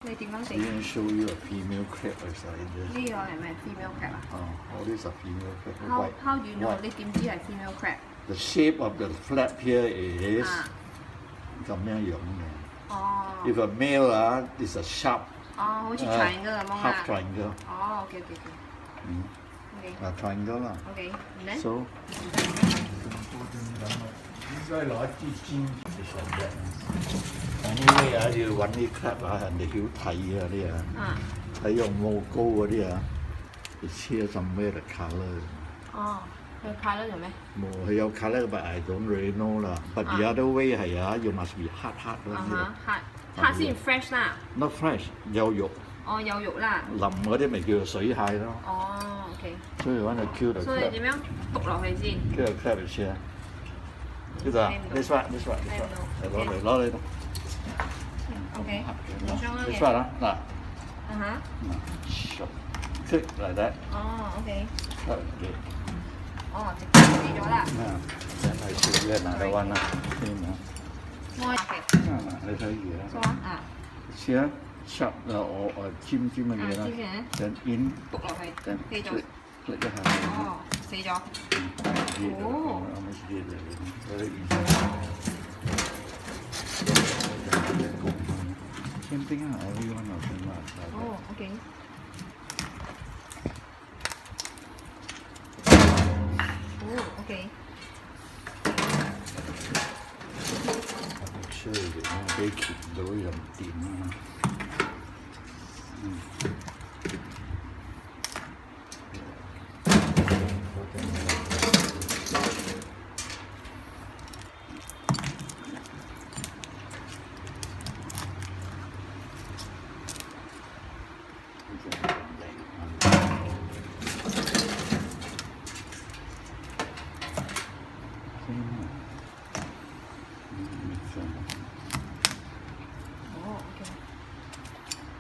你點樣整 Didn't show you a female crab inside this. 呢個係咪 female crab 啊 All these are female crab.？How do you know？ white. 你點知係 female crab？ The shape of the flap here is 咁樣樣嘅。哦。If a male is a sharp. 哦，好似 triangle 咁樣 half triangle. 哦，OK。triangle 啦。OK。So. 應該攞一支尖嘅上嘅。呢要揾啲 crab 人哋曉睇啲睇用冇高嗰啲你切some red color。哦，佢 color 做咩？冇，佢有 color but I don't really know 啦。But the other way 係you must be hard 黑先 fresh 啦。Not fresh， 有肉。哦，有肉啦。腍嗰啲咪叫做水蟹咯。哦，OK。所以揾個 Q 就。所以點樣篤落去先？跟住 crab 嚟切啊！呢度啊 ，this one，攞嚟。OK。This one 啦，嗱。Click like that。哦，OK。哦，直接咗啦。真係少嘅嗱，就揾啦，先啊。你睇住啦。切啊，sharp 我尖嘅嘢啦。then in 篤落去。飛咗。click 一下。哦，死咗。哦。Same thing everyone of them are. Oh, okay. Oh, okay. I'm sure they keep doing them.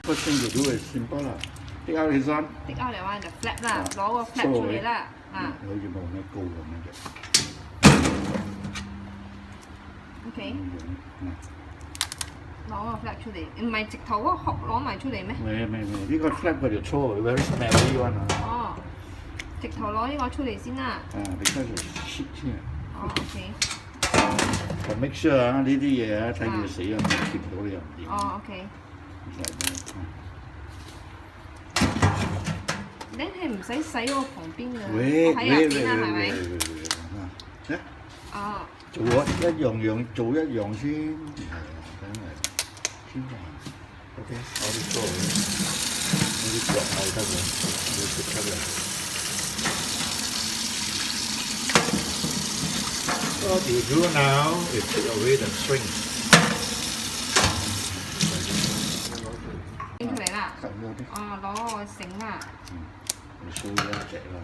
First thing you do is simple 啦，take out this one。take out 嚟玩就 flap 啦，攞個 flap 出嚟啦，好似冇咩高咁樣嘅。OK。攞個 flap 出嚟，唔係直頭嗰個殼攞埋出嚟咩？未，呢個 flap 嗰條粗，very smelly one 啊。哦，直頭攞呢個出嚟先啦。because it's shit 先。哦 ，OK。就 make sure 呢啲嘢睇住死冇貼到你又唔掂。哦 ，OK。你係唔使洗嗰個旁邊嘅，喺入邊啦，係咪？哦。做一樣做一樣先，係啊，梗係先啊。OK，我啲做呢啲腳係得嘅，要食得嘅。What you do now is take away the string。拎出嚟啦。哦，攞個繩啊。你掃咗一隻啦，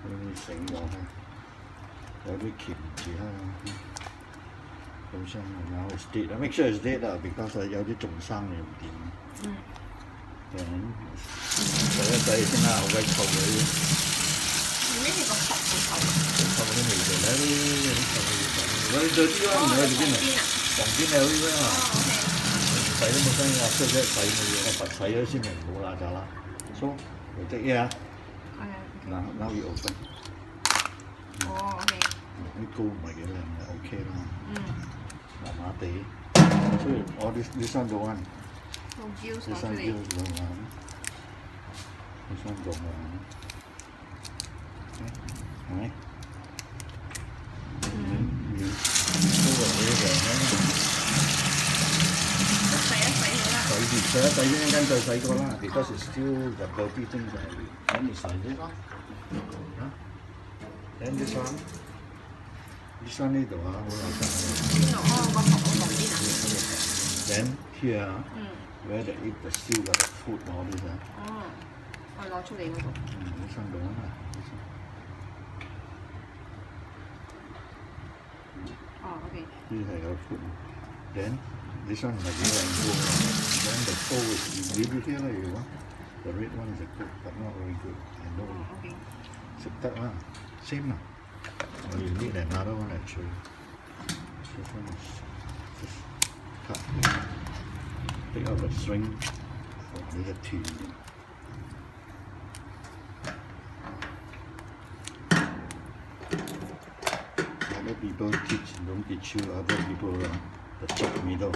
嗰啲繩落去，有啲鉗住啦，好生嘅，然後 dead 啦 ，make sure it's dead 啦 ，because 有啲仲生你唔掂。洗一洗先啦，好鬼臭嘅啲。呢係個殼個臭。臭嗰啲味道咧，啲臭嘅味道。我哋做啲啦，唔係邊啊？旁邊有啲啦。洗都冇聲㗎，出咗洗冇嘢，我洗咗先咪冇啦就啦。So you take it now you open。哦 ，OK。啲膏唔係幾靚嘅 ，OK 啦。麻麻地，所以我啲生做緊。用椒啲生椒做緊，啲生做緊，係咪？都係呢樣嘅。洗一洗先，跟住洗過啦。because it's still 入到啲精就係咁你洗啫。Then this one 呢度好有質。邊度？哦，個殼嗰度邊啊 Then here where they eat the seal the food all this 哦，我攞出嚟嗰度。呢箱度啊嘛。哦 ，OK。呢係有 food。Then this one 唔係幾靚嘅。Then the coal is leave it here 啦，如果 the red one is good but not very good。I know。OK。食得啦 ，same 啦。我要呢嚟拿到我嚟吹。pick up a string for 呢個團。Other people don't teach you, other people the chop middle.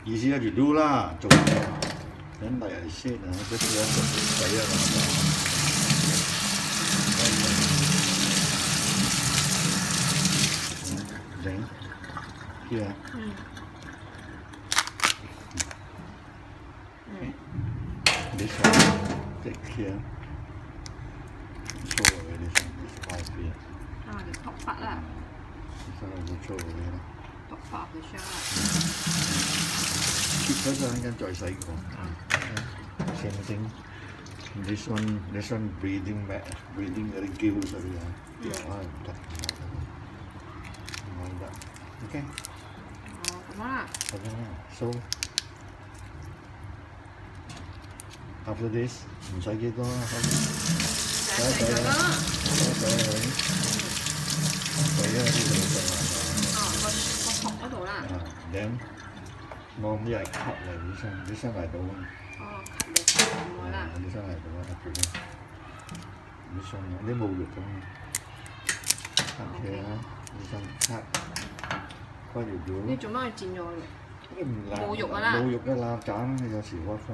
Easier to do lah. Then like I said, just want to fire Then here. This one, take care. Show already, this five here. 就托發啦，This one also show already 啦。托發佢上啦。切嗰陣間再洗過。Same thing. This one breathing嗰啲gills嗰啲啊，唔得，唔得。OK。咁啦。咁樣啦。So after this 唔使幾多啦，洗佢。洗啊！呢度就個殼嗰度啦。Then 我呢係 cut 嚟，呢箱嚟到啊。cut 嚟咁啦。呢箱嚟到啊，呢箱啲冇肉咁啊。OK 啊，呢箱 cut，開條條。你做乜去剪咗佢？冇肉㗎啦。冇肉㗎啦，斬有時屈風。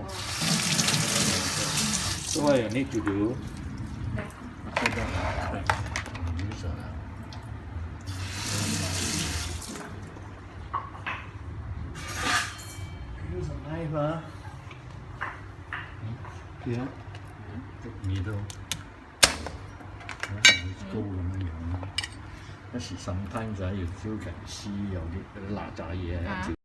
So what you need to do? Use a knife 啊。Here，捉耳都，高咁樣樣。有時 sometimes 要 you still can see 有啲嗰啲辣炸嘢。